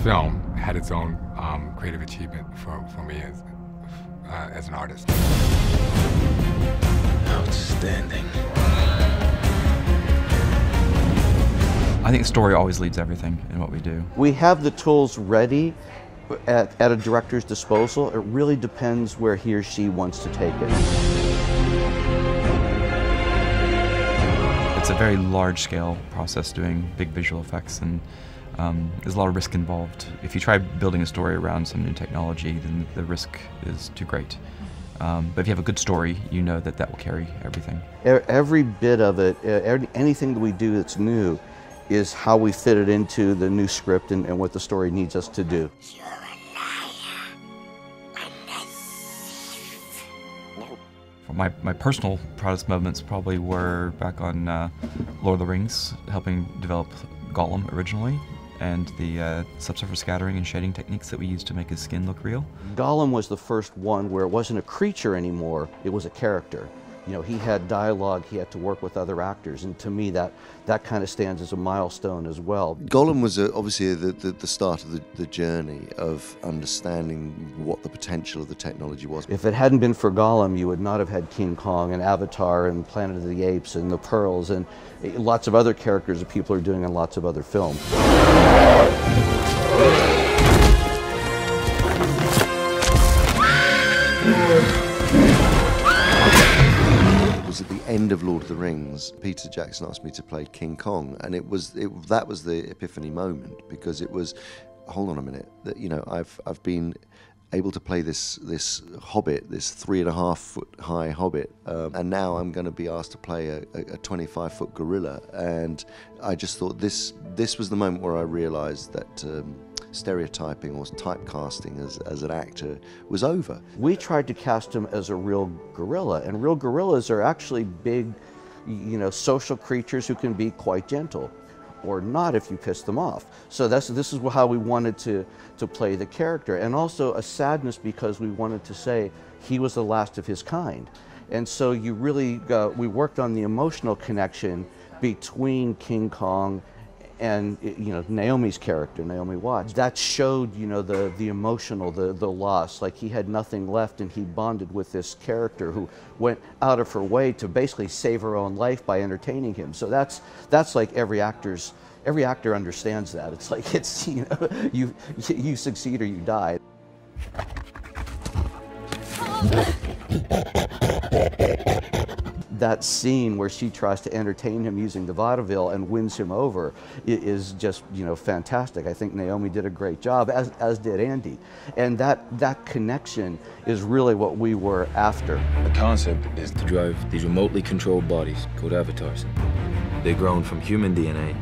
film had its own creative achievement for me as an artist. Outstanding. I think the story always leads everything in what we do. We have the tools ready at a director's disposal. It really depends where he or she wants to take it. It's a very large-scale process doing big visual effects, and there's a lot of risk involved. If you try building a story around some new technology, then the risk is too great. But if you have a good story, you know that will carry everything. Every bit of it, anything that we do that's new, is how we fit it into the new script and what the story needs us to do. You're a liar and a thief. My personal proudest moments probably were back on Lord of the Rings, helping develop Gollum originally, and the subsurface scattering and shading techniques that we used to make his skin look real. Gollum was the first one where it wasn't a creature anymore, it was a character. You know, he had dialogue, he had to work with other actors, and to me that kind of stands as a milestone as well. Gollum was obviously the start of the journey of understanding what the potential of the technology was. If it hadn't been for Gollum, you would not have had King Kong and Avatar and Planet of the Apes and the Pearls and lots of other characters that people are doing in lots of other films. At the end of Lord of the Rings, Peter Jackson asked me to play King Kong, and that was the epiphany moment, because it was, hold on a minute, that, you know, I've been able to play this hobbit, this 3.5 foot high hobbit, and now I'm going to be asked to play a 25-foot gorilla, and I just thought this was the moment where I realized that stereotyping or typecasting as an actor was over. We tried to cast him as a real gorilla, and real gorillas are actually big, you know, social creatures who can be quite gentle, or not if you piss them off. So this is how we wanted to play the character, and also a sadness because we wanted to say he was the last of his kind. And so you really, we worked on the emotional connection between King Kong and, you know, Naomi's character, Naomi Watts. That showed, you know, the emotional, the loss, like he had nothing left, and he bonded with this character who went out of her way to basically save her own life by entertaining him. So that's like every actor understands that. It's like, it's, you know, you succeed or you die. That scene where she tries to entertain him using the vaudeville and wins him over is just, you know, fantastic. I think Naomi did a great job, as did Andy. And that connection is really what we were after. The concept is to drive these remotely controlled bodies called avatars. They're grown from human DNA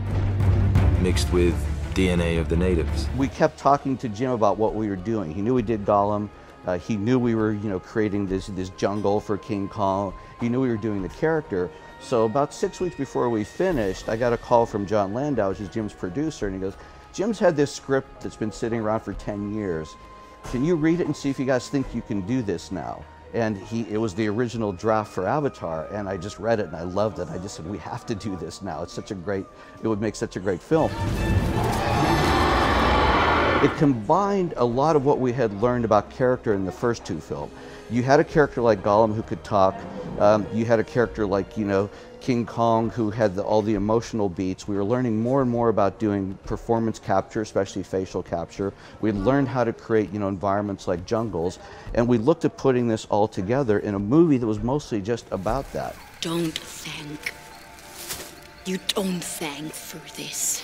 mixed with DNA of the natives. We kept talking to Jim about what we were doing. He knew we did Gollum. He knew we were, you know, creating this jungle for King Kong. He knew we were doing the character. So about 6 weeks before we finished, I got a call from John Landau, which is Jim's producer, and he goes, "Jim's had this script that's been sitting around for 10 years. Can you read it and see if you guys think you can do this now?" And it was the original draft for Avatar, and I just read it and I loved it. I just said, we have to do this now. It's such a great, it would make such a great film. It combined a lot of what we had learned about character in the first two films. You had a character like Gollum who could talk. You had a character like, you know, King Kong who had all the emotional beats. We were learning more and more about doing performance capture, especially facial capture. We learned how to create, you know, environments like jungles. And we looked at putting this all together in a movie that was mostly just about that. Don't thank. You don't thank for this.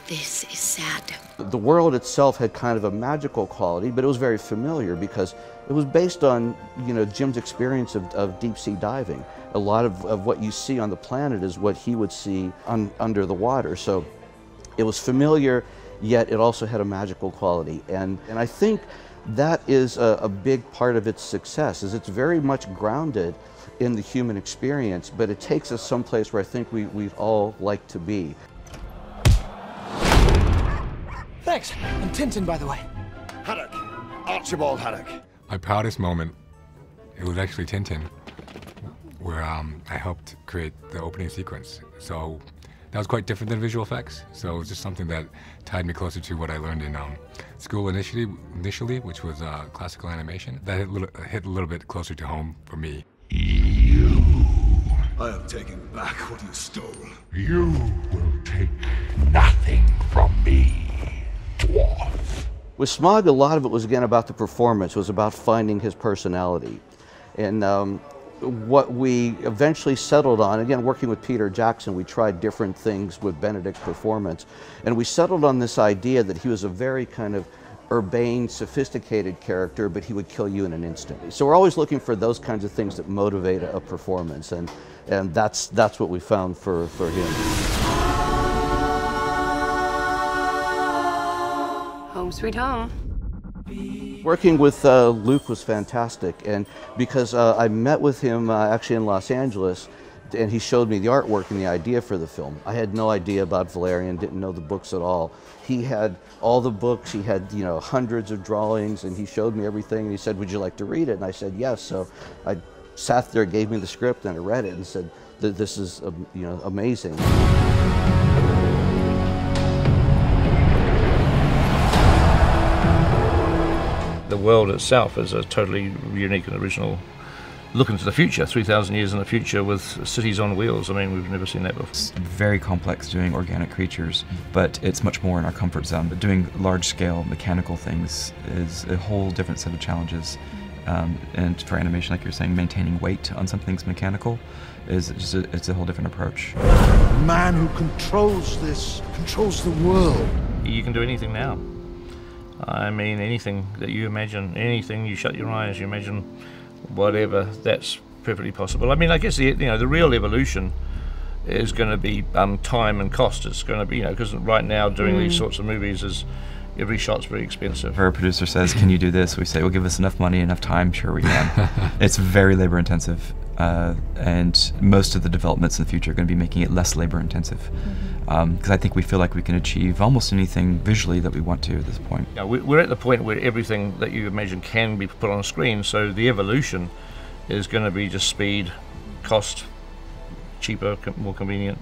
This is sad. The world itself had kind of a magical quality, but it was very familiar because it was based on, you know, Jim's experience of deep sea diving. A lot of what you see on the planet is what he would see under the water. So it was familiar, yet it also had a magical quality. And I think that is a big part of its success, is it's very much grounded in the human experience, but it takes us someplace where I think we'd all like to be. Thanks. I'm Tintin, by the way. Haddock. Archibald Haddock. My proudest moment, it was actually Tintin, where I helped create the opening sequence. So that was quite different than visual effects. So it was just something that tied me closer to what I learned in school initially, which was classical animation. That hit a little bit closer to home for me. I have taken back what you stole. You will take nothing from me, dwarf. With Smog, a lot of it was again about the performance. It was about finding his personality. And what we eventually settled on, again working with Peter Jackson, we tried different things with Benedict's performance. And we settled on this idea that he was a very kind of urbane, sophisticated character, but he would kill you in an instant. So we're always looking for those kinds of things that motivate a performance. And that's what we found for him. Home sweet home. Working with Luke was fantastic, and because I met with him actually in Los Angeles, and he showed me the artwork and the idea for the film. I had no idea about Valerian, didn't know the books at all. He had all the books, he had hundreds of drawings, and he showed me everything, and he said, "Would you like to read it?" And I said, "Yes." So I sat there, gave me the script, and I read it and said, "This is amazing." The world itself is a totally unique and original look into the future, 3,000 years in the future with cities on wheels. I mean, we've never seen that before. It's very complex doing organic creatures, but it's much more in our comfort zone. But doing large-scale mechanical things is a whole different set of challenges. And for animation, like you're saying, maintaining weight on something's mechanical is just it's a whole different approach. The man who controls this controls the world. You can do anything now. I mean, anything that you imagine, anything you shut your eyes, you imagine whatever, that's perfectly possible. I mean, I guess the real evolution is going to be time and cost. It's going to be, because right now doing these sorts of movies is every shot's very expensive. If our producer says, "Can you do this?" we say, "Well, give us enough money, enough time, sure we can." It's very labor intensive, and most of the developments in the future are going to be making it less labor intensive. Because I think we feel like we can achieve almost anything visually that we want to at this point. Yeah, we're at the point where everything that you imagine can be put on a screen, so the evolution is going to be just speed, cost, cheaper, more convenient,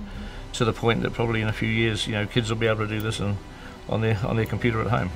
to the point that probably in a few years, kids will be able to do this on their computer at home.